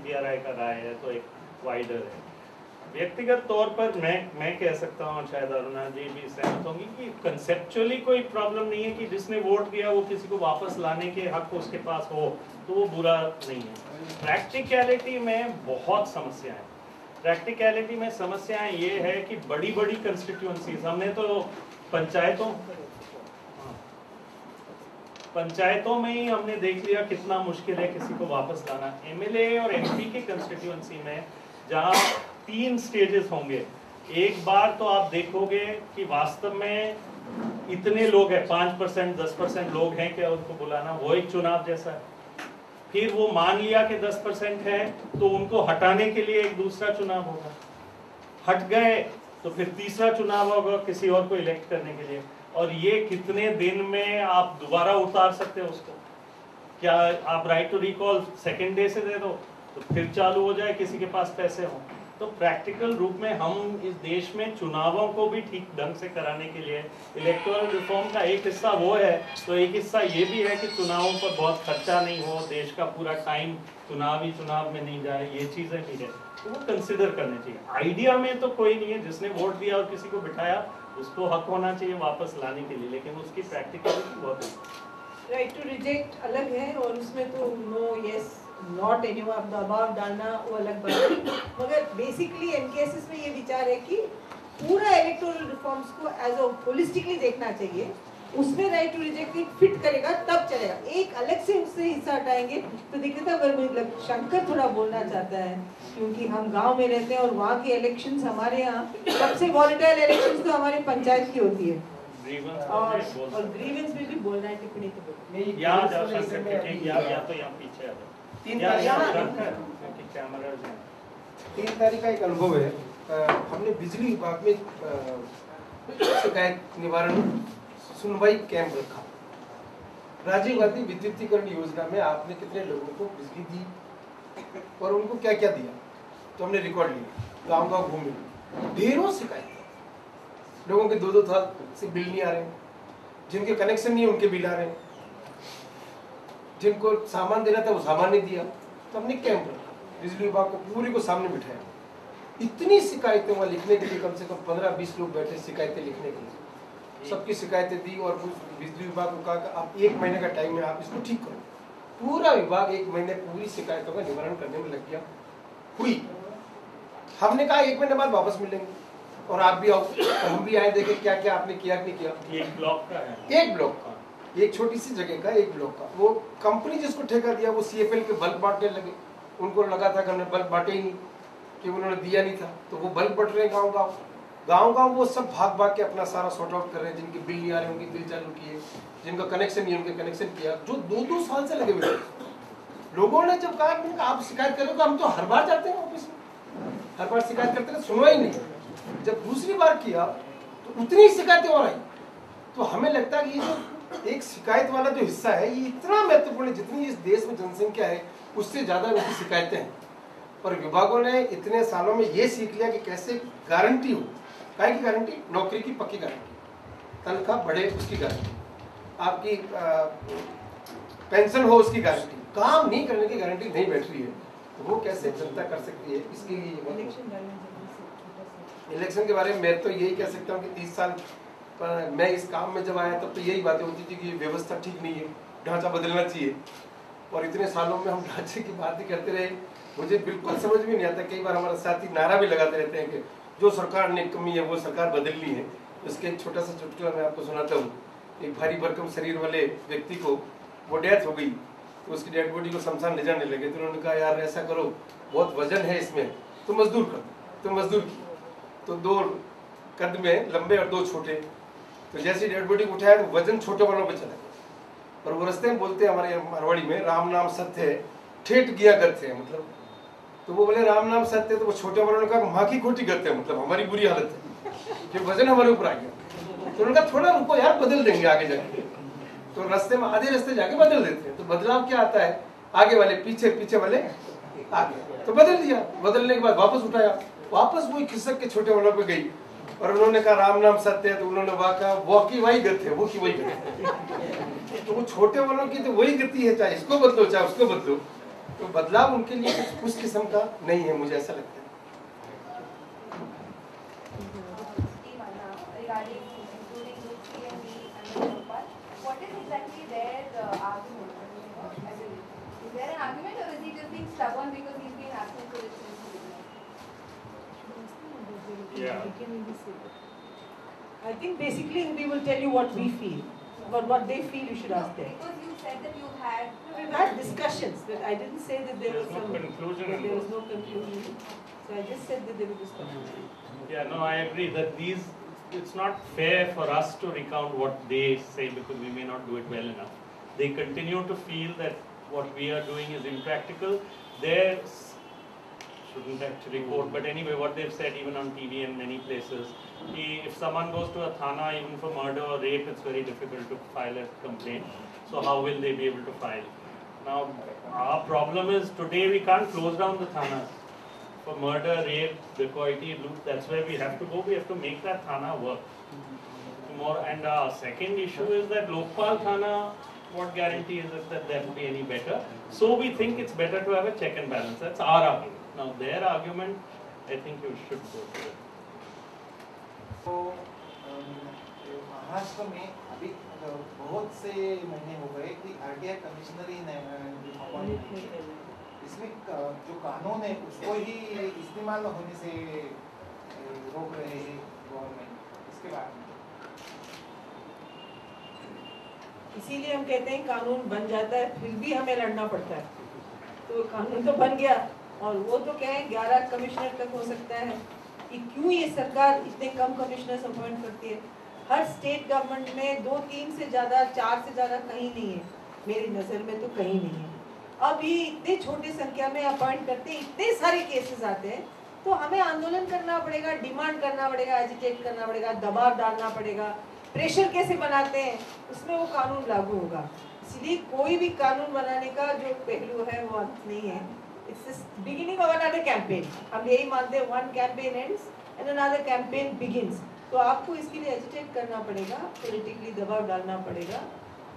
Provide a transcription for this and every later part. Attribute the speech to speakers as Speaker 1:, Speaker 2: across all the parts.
Speaker 1: DRI का राय है तो एक वाइडर है। व्यक्तिगत तौर पर मैं कह सकता हूँ, शायद अरुणा जी भी सहमत होंगी, कि कंसेप्चुअली कोई प्रॉब्लम नहीं है कि जिसने वोट दिया वो किसी को वापस लाने के हक उसके पास हो तो वो बुरा नहीं है। प्रैक्टिकलिटी में बहुत समस्याएं हैं। प्रैक्टिकलिटी में समस्याएं ये है कि बड़ी बड़ी कंस्टिट्यूएंसीज, हमने तो पंचायतों में ही हमने देख लिया कितना मुश्किल है किसी को वापस लाना। MLA और MP के कंस्टिट्यूएंसी में जहाँ 3 स्टेजेस होंगे, एक बार तो आप देखोगे कि वास्तव में इतने लोग हैं, 5% 10% लोग हैं, क्या उनको बुलाना, वो एक चुनाव जैसा है। फिर वो मान लिया कि 10% है तो उनको हटाने के लिए एक दूसरा चुनाव होगा, हट गए तो फिर तीसरा चुनाव होगा किसी और को इलेक्ट करने के लिए। और ये कितने दिन में आप दोबारा उतार सकते हो उसको? क्या आप right to recall second day से दे दो तो फिर चालू हो जाए किसी के पास पैसे हो? तो प्रैक्टिकल रूप में हम इस देश में चुनावों को भी ठीक ढंग से कराने के लिए इलेक्टोरल रिफॉर्म का एक हिस्सा वो है, तो एक हिस्सा ये भी है कि चुनावों पर बहुत खर्चा नहीं हो, देश का पूरा टाइम चुनाव में नहीं जाए, ये चीज़ें भी है तो वो कंसिडर करने चाहिए। आइडिया में तो कोई नहीं है, जिसने वोट दिया और किसी को बिठाया उसको हक होना चाहिए वापस लाने के लिए, लेकिन उसकी प्रैक्टिकलिटी बहुत है।
Speaker 2: राइट टू रिजेक्ट अलग है और उसमें तो नो यस नॉट एनी दबाव डालना वो अलग बात है, मगर बेसिकली एनकेएसएस में ये विचार है कि पूरा इलेक्टोरल रिफॉर्म्स को एज अ होलिस्टिकली देखना चाहिए, उसमें राइट टू रिजेक्ट फिट करेगा तब चलेगा। एक अलग से उससे हिस्सा हटाएंगे तो दिक्कत है। अगर मतलब शंकर थोड़ा बोलना चाहता है, क्योंकि हम गांव में रहते हैं और वहाँ के इलेक्शंस, हमारे यहाँ सबसे वॉलेटाइल इलेक्शंस तो हमारे पंचायत की होती है, और ग्रीवेंस में भी बोलना है, टिप्पणी तो
Speaker 3: तीन तारीख का एक अनुभव है। हमने बिजली विभाग में शिकायत निवारण सुनवाई कैंप रखा। राजीव गांधी विद्युतीकरण योजना में आपने कितने लोगों को बिजली दी और उनको क्या क्या दिया, तो हमने रिकॉर्ड लिया, गांव गांव घूमे, ढेरों शिकायत। लोगों के 2-2 साल से बिल नहीं आ रहे, जिनके कनेक्शन नहीं है उनके बिल आ रहे, जिनको सामान देना था वो सामान नहीं दिया। तो हमने कैंप रखा, बिजली विभाग को पूरी को सामने बिठाया। इतनी शिकायतें वहाँ लिखने के लिए कम से कम 15-20 लोग बैठे शिकायतें लिखने के लिए, सबकी शिकायतें दी और बिजली विभाग को कहा कि आप 1 महीने का टाइम है, आप इसको ठीक करो। पूरा विभाग 1 महीने पूरी शिकायतों का निवारण करने में लग गया। हुई, हमने कहा 1 महीने बाद वापस मिलेंगे और आप भी आओ, और हम भी आए, देखे क्या क्या आपने किया नहीं किया।
Speaker 1: एक ब्लॉक का है,
Speaker 3: एक ब्लॉक का, एक छोटी सी जगह का एक ब्लॉक का। वो कंपनी जिसको ठेका दिया वो CFL के बल्ब बांटने लगे, उनको लगा था कि हमने बल्ब बांटे ही नहीं, कि उन्होंने दिया नहीं था, तो वो बल्ब बट रहे गाँव गाँव वो सब भाग भाग के अपना सारा सॉर्ट आउट कर रहे हैं। जिनके बिल नहीं आ रहे उनके बिल चालू किए, जिनका कनेक्शन नहीं उनके कनेक्शन किया, जो 2-2 साल से लगे हुए थे। लोगों ने जब कहा आप शिकायत करो, तो हम तो हर बार जाते हैं ऑफिस में, हर बार शिकायत करते हैं, सुनवा ही नहीं। जब दूसरी बार किया तो उतनी शिकायतें और आई। तो हमें लगता है कि ये जो एक शिकायत वाला जो हिस्सा है ये इतना महत्वपूर्ण है, जितनी इस देश में जनसंख्या है उससे ज्यादा उनकी शिकायतें हैं। और विभागों ने इतने सालों में ये सीख लिया कि कैसे गारंटी हो, काय की गारंटी, नौकरी की पक्की गारंटी, तनख्वाह बढ़े उसकी गारंटी, आपकी पेंशन हो उसकी गारंटी, काम नहीं करने की गारंटी नहीं बैठ रही है, तो वो कैसे जनता कर सकती है। इसके लिए इलेक्शन के बारे में मैं तो यही कह सकता हूँ कि 30 साल पर मैं इस काम में जब आया तब तो यही बातें होती थी कि व्यवस्था ठीक नहीं है, ढांचा बदलना चाहिए। और इतने सालों में हम ढांचे की बात ही करते रहे, मुझे बिल्कुल समझ में नहीं आता। कई बार हमारे साथी नारा भी लगाते रहते हैं कि जो सरकार ने कमी है वो सरकार बदलनी है। उसके एक छोटा सा चुटकुला मैं आपको सुनाता हूँ। एक भारी भरकम शरीर वाले व्यक्ति को वो डेथ हो गई, तो उसकी डेड बॉडी को शमशान ले जाने लगे, तो उन्होंने कहा यार ऐसा करो, बहुत वजन है इसमें, तो मजदूर कर, तो मजदूर की, तो 2 कद में लंबे और 2 छोटे, तो जैसे डेड बॉडी को उठाया तो वजन छोटे वालों पे चला गया। और वो रास्ते में बोलते हैं हमारे मारवाड़ी में, राम नाम सत्य है ठेठ गया गत है, मतलब तो वो बोले राम नाम सत्य है, तो वो छोटे वालों ने कहा माँ की खोटी गत है, मतलब हमारी बुरी हालत है कि वजन हमारे ऊपर आ गया। तो उन्होंने कहा थोड़ा रुको यार, बदल देंगे आगे जाके। तो रास्ते में आधे रास्ते जाके बदल देते हैं। तो बदलाव क्या आता है, आगे वाले पीछे, पीछे वाले आगे, तो बदल दिया। बदलने के बाद वापस उठाया, वापस वही खिसक के छोटे वालों पे गई और उन्होंने कहा राम नाम सत्य है, तो उन्होंने कहा वो की वही गति है, वो की वही गति। तो वो छोटे वालों की तो वही गति है, चाहे इसको बदलो चाहे उसको बदलो, तो बदलाव उनके लिए उस किस्म का नहीं है, मुझे ऐसा लगता है।
Speaker 2: I think basically we will tell you what we feel, but what they feel you should ask them.
Speaker 4: Because you said that you had.
Speaker 2: We've had discussions, but I didn't say that there was
Speaker 1: There's no conclusion.
Speaker 2: There was no conclusion. So I just said that there was discussion.
Speaker 1: Yeah, no, I agree that it's not fair for us to recount what they say because we may not do it well enough. They continue to feel that what we are doing is impractical. They shouldn't actually quote, but anyway, what they've said even on TV and many places, if someone goes to a thana even for murder or rape, it's very difficult to file a complaint. So how will they be able to file? Now, our problem is today we can't close down the thanas. For murder, rape, dacoity, loot, that's where we have to go. We have to make that thana work. And our second issue is that Lokpal Thana, what guarantee is it that that will be any better? So we think it's better to have a check and balance. That's our argument. Now their argument, I think you should go to it.
Speaker 5: तो महाराष्ट्र में अभी बहुत से महीने हो गए कि RTI commissioner ही appoint, इसमें जो कानून है उसको ही इस्तेमाल होने से रोक रहे हैं गवर्नमेंट, इसके बारे में।
Speaker 2: इसीलिए हम कहते हैं कानून बन जाता है फिर भी हमें लड़ना पड़ता है। तो कानून तो बन गया और वो तो क्या है 11 कमिश्नर तक हो सकता है कि क्यों ये सरकार इतने कम कमिश्नर्स अपॉइंट करती है। हर स्टेट गवर्नमेंट में 2-3 से ज़्यादा 4 से ज़्यादा कहीं नहीं है, मेरी नज़र में तो कहीं नहीं है। अब ये इतने छोटे संख्या में अपॉइंट करते हैं, इतने सारे केसेस आते हैं, तो हमें आंदोलन करना पड़ेगा, डिमांड करना पड़ेगा, एजिटेट करना पड़ेगा, दबाव डालना पड़ेगा। प्रेशर कैसे बनाते हैं उसमें वो कानून लागू होगा। इसलिए कोई भी कानून बनाने का जो पहलू है वो अंत नहीं है। It's the beginning of another campaign. हम यही मानते हैं, one campaign ends and another campaign begins. तो आपको इसके लिए एजिटेट करना पड़ेगा, पॉलिटिकली दबाव डालना पड़ेगा,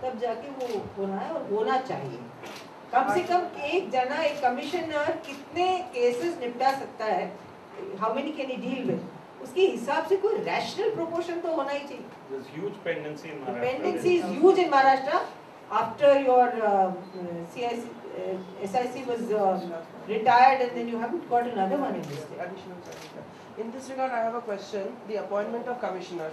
Speaker 2: तब जाके वो होना है और होना चाहिए। कम से कम एक जना, एक कमिश्नर कितने केसेस निपटा सकता है, how many can he deal with, उसके हिसाब से कोई रैशनल प्रोपोर्शन तो होना ही चाहिए।
Speaker 1: There's huge pendency in Maharashtra.
Speaker 2: Pendency is huge in Maharashtra. After your SIC was retired and then you haven't got another one in this state.
Speaker 6: Additional question. In this regard, I have a question. The appointment of commissioners.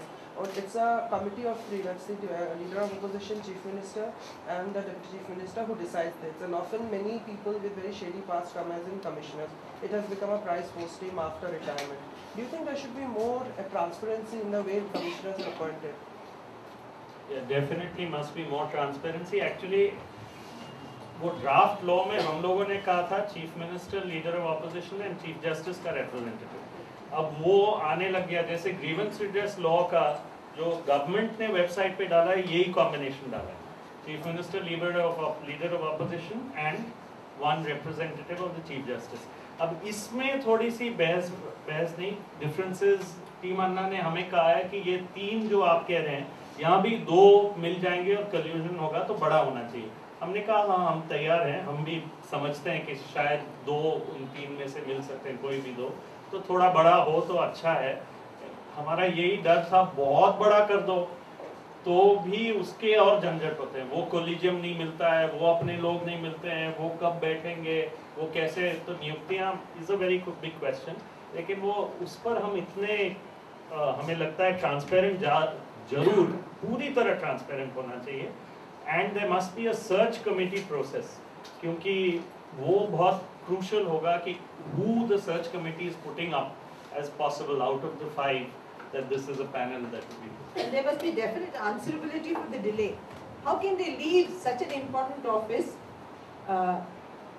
Speaker 6: It's a committee of three. That's the leader of opposition, chief minister, and the deputy chief minister who decides this. And often many people with very shady past come as in commissioners. It has become a prize post team after retirement. Do you think there should be more transparency in the way commissioners are appointed?
Speaker 1: Yeah, definitely must be more transparency. Actually, वो draft law में हम लोगों ने कहा था chief minister, leader of opposition and chief justice का representative. अब वो आने लग गया, जैसे ग्रीवेंस रिड्रेस लॉ का जो गवर्नमेंट ने वेबसाइट पे डाला है, यही कॉम्बिनेशन डाला है, chief minister, leader of opposition and one representative of the chief justice. अब इसमें थोड़ी सी बहस नहीं, डिफरेंसेस टीम अन्ना ने हमें कहा है कि ये 3 जो आप कह रहे हैं, यहाँ भी 2 मिल जाएंगे और कल्यूजन होगा तो बड़ा होना चाहिए। हमने कहा हाँ, हम तैयार हैं, हम भी समझते हैं कि शायद 2 उन 3 में से मिल सकते हैं, कोई भी 2, तो थोड़ा बड़ा हो तो अच्छा है। हमारा यही डर था, बहुत बड़ा कर दो तो भी उसके और झंझट होते हैं, वो कोलिजियम नहीं मिलता है, वो अपने लोग नहीं मिलते हैं, वो कब बैठेंगे, वो कैसे, तो नियुक्तियाँ is a very big question. लेकिन वो उस पर हम इतने हमें लगता है ट्रांसपेरेंट जरूर पूरी तरह ट्रांसपेरेंट होना चाहिए। And there must be a search committee process, क्योंकि वो बहुत क्रूशल होगा कि who the search committee is putting up as possible out of the 5, that this is a panel that will be.
Speaker 2: And there must be definite answerability for the delay. How can they leave such an important office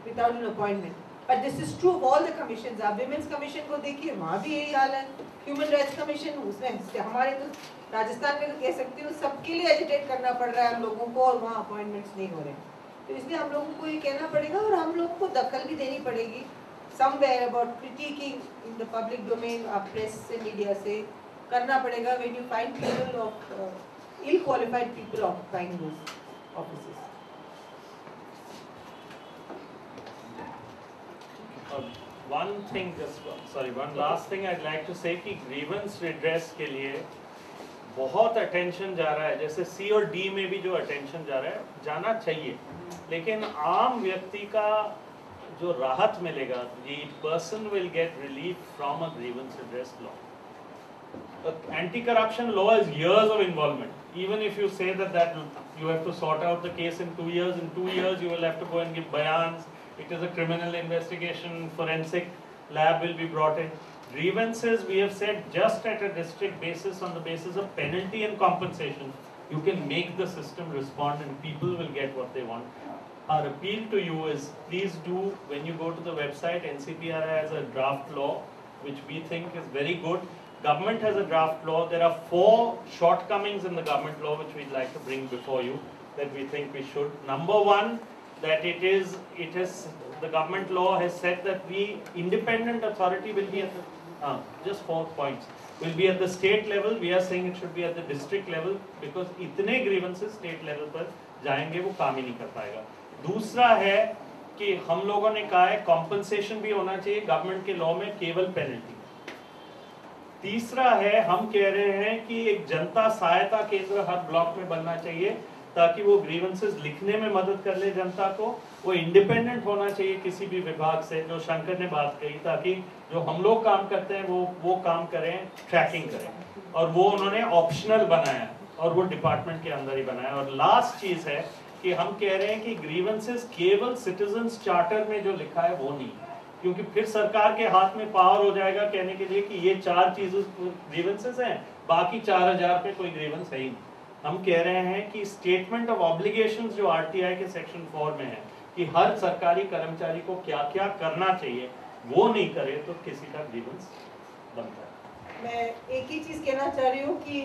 Speaker 2: without an appointment? But this is true of all the commissions. आप Women's Commission को देखिए, वहाँ भी यही हाल है। Human Rights Commission, उसमें हमारे तो राजस्थान में तो कह सकती हूँ सबके लिए एजिटेट करना पड़ रहा है हम लोगों को, और वहाँ अपॉइंटमेंट्स नहीं हो रहे हैं। तो इसलिए हम लोगों को ये कहना पड़ेगा और हम लोगों को दखल भी देनी पड़ेगी somewhere about critiquing in the public domain, press से, मीडिया से करना पड़ेगा when you find people of ill qualified people occupying those offices.
Speaker 1: one thing, one last thing I'd like to say कि grievance redress के लिए बहुत attention जा रहा है, जैसे C और D में भी जो attention जा रहा है, जाना चाहिए, लेकिन आम व्यक्ति का जो राहत मिलेगा, the person will get relief from a grievance redress law. Anti-corruption law is years of involvement. Even if you say that you have to sort out the case in 2 years, in 2 years you will have to go and give bayans. It is a criminal investigation, forensic lab will be brought in. Grievances, we have said, just at a district basis, on the basis of penalty and compensation, you can make the system respond and people will get what they want. Our appeal to you is, please do, when you go to the website, NCPRI has a draft law, which we think is very good. Government has a draft law. There are 4 shortcomings in the government law which we'd like to bring before you that we think we should. Number 1, that the government law has said that the independent authority will be at the, just 4 points, will be at the state level. We are saying it should be at the district level because इतने grievances state level पर जाएंगे वो काम ही नहीं कर पाएगा. दूसरा है कि हम लोगों ने कहा है compensation भी होना चाहिए गवर्नमेंट के लॉ में, केवल पेनल्टी. तीसरा है, हम कह रहे हैं कि एक जनता सहायता केंद्र हर ब्लॉक में बनना चाहिए ताकि वो ग्रीवेंसेस लिखने में मदद कर ले जनता को. वो इंडिपेंडेंट होना चाहिए किसी भी विभाग से, जो शंकर ने बात कही, ताकि जो हम लोग काम करते हैं वो काम करें, ट्रैकिंग करें. और वो उन्होंने ऑप्शनल बनाया और वो डिपार्टमेंट के अंदर ही बनाया. और लास्ट चीज है कि हम कह रहे हैं कि ग्रीवेंसेस केवल सिटीजन्स चार्टर में जो लिखा है वो नहीं, क्योंकि फिर सरकार के हाथ में पावर हो जाएगा कहने के लिए कि ये 4 चीजें ग्रीवेंसेस हैं, बाकी 4000 पे कोई ग्रीवेंस है ही नहीं. हम कह रहे हैं कि स्टेटमेंट ऑफ ऑब्लिगेशंस जो आरटीआई के सेक्शन 4 में है कि हर सरकारी कर्मचारी को क्या क्या करना चाहिए, वो नहीं करे तो किसी का ग्रीवेंस बनता है.
Speaker 2: मैं एक ही चीज कहना चाह रही हूँ कि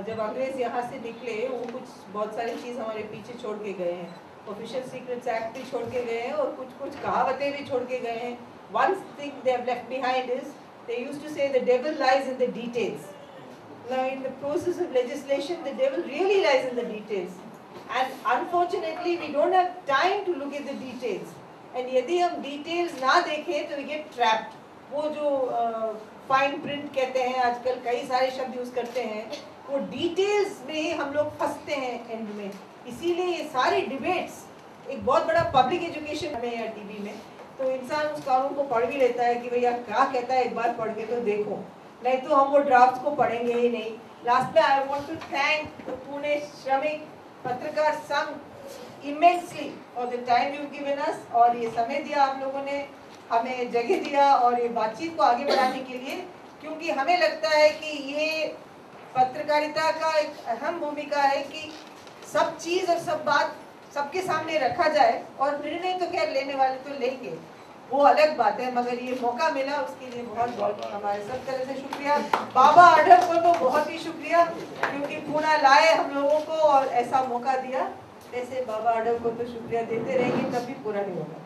Speaker 2: जब अंग्रेज यहाँ से निकले वो बहुत सारी चीज हमारे पीछे छोड़ के गए हैं. ऑफिशियल सीक्रेट्स एक्ट भी छोड़ के गए हैं और कुछ कहावतें भी छोड़ के गए हैं. One thing they have left behind is they used to say the devil lies in the details. Now in the process of legislation, the devil really lies in the details, and unfortunately we don't have time to look at the details. And यदि हम details ना देखें तो we get trapped. वो जो fine print कहते हैं, आजकल कई सारे शब्द यूज करते हैं, वो details में ही हम लोग फंसते हैं end में. इसीलिए ये सारी डिबेट्स एक बहुत बड़ा पब्लिक एजुकेशन में या टीवी में, तो इंसान उस कानून को पढ़ भी लेता है कि भैया क्या कहता है, एक बार पढ़ के तो देखो, नहीं तो हम वो ड्राफ्ट को पढ़ेंगे ही नहीं. लास्ट में I want to thank Pune Shramik Patrakar Sangh immensely for the time you given us, और ये समय दिया आप लोगों ने, हमें जगह दिया और ये बातचीत को आगे बढ़ाने के लिए, क्योंकि हमें लगता है कि ये पत्रकारिता का एक अहम भूमिका है कि सब चीज़ और सब बात सबके सामने रखा जाए, और निर्णय तो खैर लेने वाले तो लेंगे, वो अलग बात है, मगर ये मौका मिला उसके लिए बहुत बहुत हमारे सब तरह से शुक्रिया. बाबा आढम को तो बहुत ही शुक्रिया, क्योंकि पुणे लाए हम लोगों को और ऐसा मौका दिया. ऐसे बाबा आढम को तो शुक्रिया देते रहेंगे, कभी पूरा नहीं होगा.